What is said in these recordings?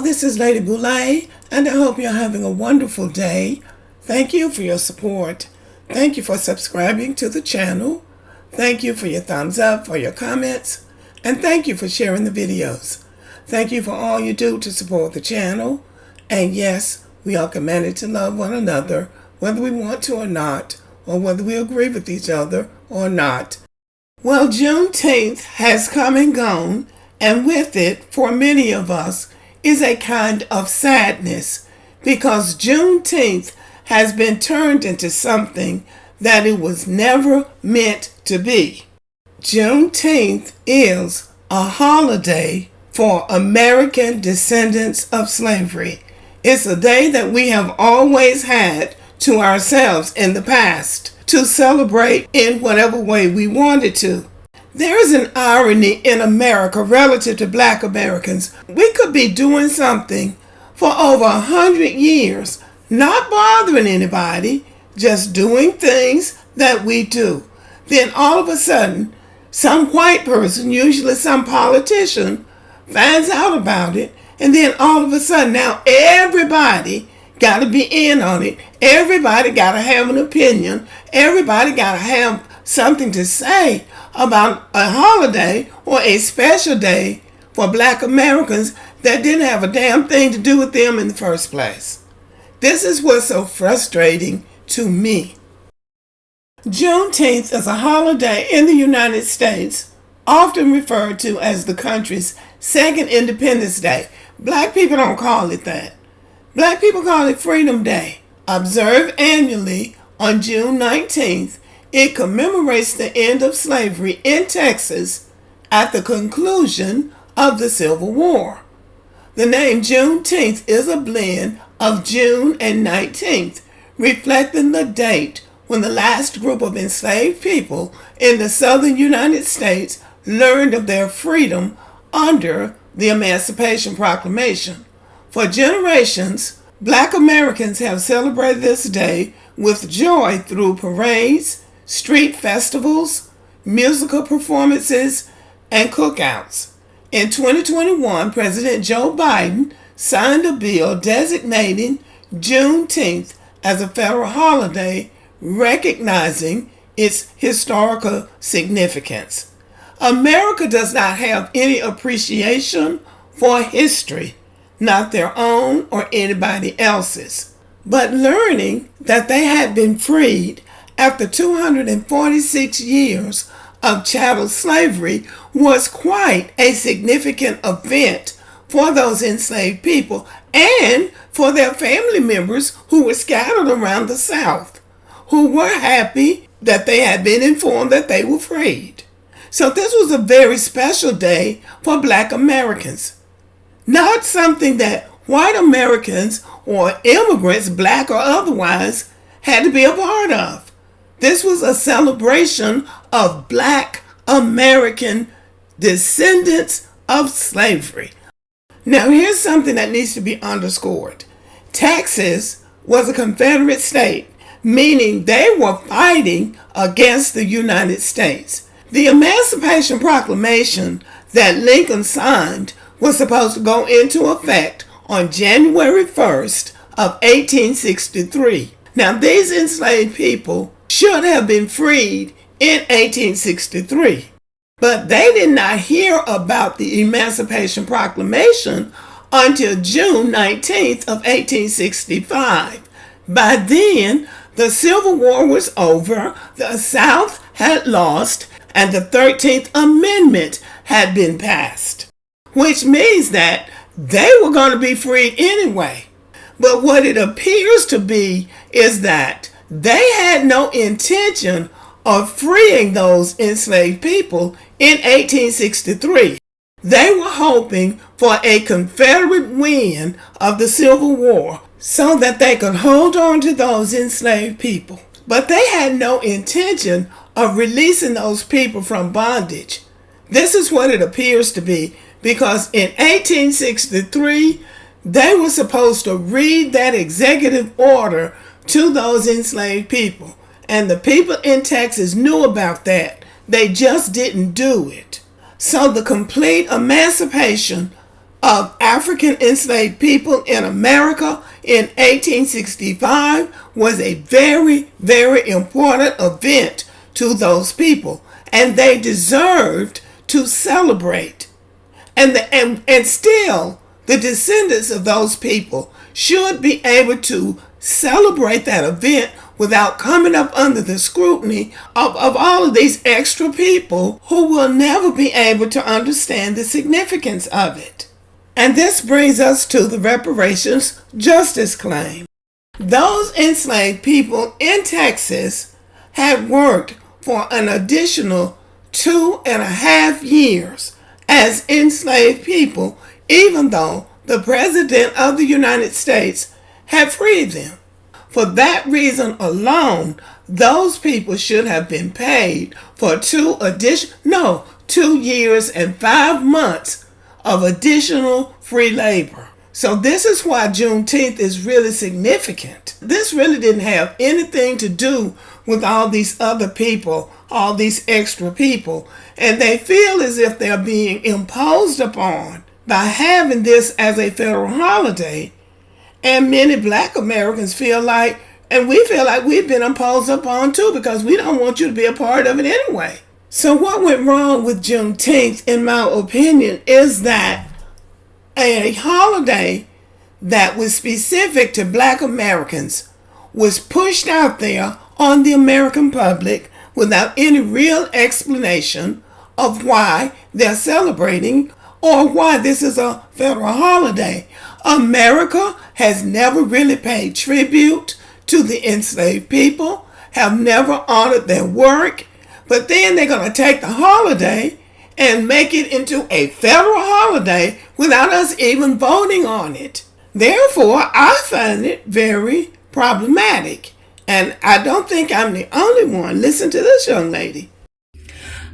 this is Lady Boulay, and I hope you're having a wonderful day. Thank you for your support. Thank you for subscribing to the channel. Thank you for your thumbs up, for your comments, and thank you for sharing the videos. Thank you for all you do to support the channel. And yes, we are commanded to love one another, whether we want to or not, or whether we agree with each other or not. Well, Juneteenth has come and gone, and with it, for many of us, is a kind of sadness, because Juneteenth has been turned into something that it was never meant to be. Juneteenth is a holiday for American descendants of slavery. It's a day that we have always had to ourselves in the past to celebrate in whatever way we wanted to. There is an irony in America relative to Black Americans. We could be doing something for over 100 years, not bothering anybody, just doing things that we do. Then all of a sudden, some white person, usually some politician, finds out about it, and then all of a sudden now everybody got to be in on it. Everybody got to have an opinion. Everybody got to have something to say about a holiday or a special day for Black Americans that didn't have a damn thing to do with them in the first place. This is what's so frustrating to me. Juneteenth is a holiday in the United States, often referred to as the country's second Independence Day. Black people don't call it that. Black people call it Freedom Day. Observed annually on June 19th, it commemorates the end of slavery in Texas at the conclusion of the Civil War. The name Juneteenth is a blend of June and 19th, reflecting the date when the last group of enslaved people in the southern United States learned of their freedom under the Emancipation Proclamation. For generations, Black Americans have celebrated this day with joy through parades, street festivals, musical performances, and cookouts. In 2021, President Joe Biden signed a bill designating Juneteenth as a federal holiday, recognizing its historical significance. America does not have any appreciation for history, not their own or anybody else's. But learning that they had been freed after 246 years of chattel slavery was quite a significant event for those enslaved people and for their family members who were scattered around the South, who were happy that they had been informed that they were freed. So this was a very special day for Black Americans. Not something that white Americans or immigrants, Black or otherwise, had to be a part of. This was a celebration of Black American descendants of slavery. Now here's something that needs to be underscored. Texas was a Confederate state, meaning they were fighting against the United States. The Emancipation Proclamation that Lincoln signed was supposed to go into effect on January 1st of 1863. Now these enslaved people should have been freed in 1863, but they did not hear about the Emancipation Proclamation until June 19th of 1865. By then, the Civil War was over, the South had lost, and the 13th Amendment had been passed, which means that they were going to be freed anyway. But what it appears to be is that they had no intention of freeing those enslaved people in 1863. They were hoping for a Confederate win of the Civil War so that they could hold on to those enslaved people. But they had no intention of releasing those people from bondage. This is what it appears to be, because in 1863, they were supposed to read that executive order to those enslaved people. And the people in Texas knew about that. They just didn't do it. So the complete emancipation of African enslaved people in America in 1865 was a very, very important event to those people, and they deserved to celebrate. And still, the descendants of those people should be able to celebrate that event without coming up under the scrutiny of all of these extra people who will never be able to understand the significance of it. And this brings us to the reparations justice claim. Those enslaved people in Texas had worked for an additional 2.5 years as enslaved people, even though the President of the United States had freed them. For that reason alone, those people should have been paid for 2 years and 5 months of additional free labor. So this is why Juneteenth is really significant. This really didn't have anything to do with all these other people, all these extra people. And they feel as if they're being imposed upon by having this as a federal holiday. And many Black Americans feel like, and we feel like we've been imposed upon too, because we don't want you to be a part of it anyway. So what went wrong with Juneteenth, in my opinion, is that a holiday that was specific to Black Americans was pushed out there on the American public without any real explanation of why they're celebrating or why this is a federal holiday. America has never really paid tribute to the enslaved people, have never honored their work, but then they're going to take the holiday and make it into a federal holiday without us even voting on it. Therefore, I find it very problematic. And I don't think I'm the only one. Listen to this young lady.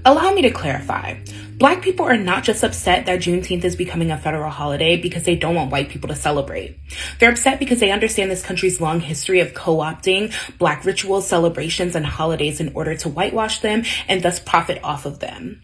Allow me to clarify. Black people are not just upset that Juneteenth is becoming a federal holiday because they don't want white people to celebrate. They're upset because they understand this country's long history of co-opting Black rituals, celebrations, and holidays in order to whitewash them and thus profit off of them.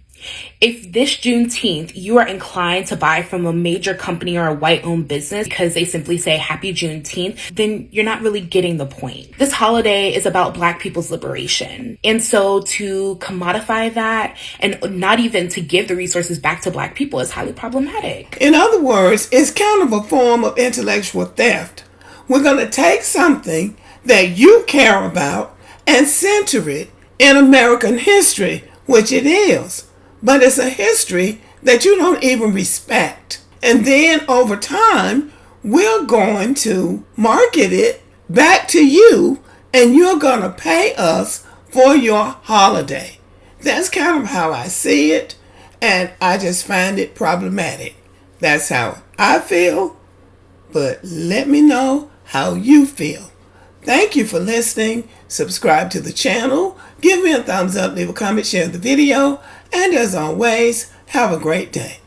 If this Juneteenth you are inclined to buy from a major company or a white-owned business because they simply say Happy Juneteenth, then you're not really getting the point. This holiday is about Black people's liberation. And so to commodify that and not even to give the resources back to Black people is highly problematic. In other words, it's kind of a form of intellectual theft. We're going to take something that you care about and center it in American history, which it is. But it's a history that you don't even respect. And then over time, we're going to market it back to you, and you're going to pay us for your holiday. That's kind of how I see it, and I just find it problematic. That's how I feel, but let me know how you feel. Thank you for listening. Subscribe to the channel. Give me a thumbs up, leave a comment, share the video. And as always, have a great day.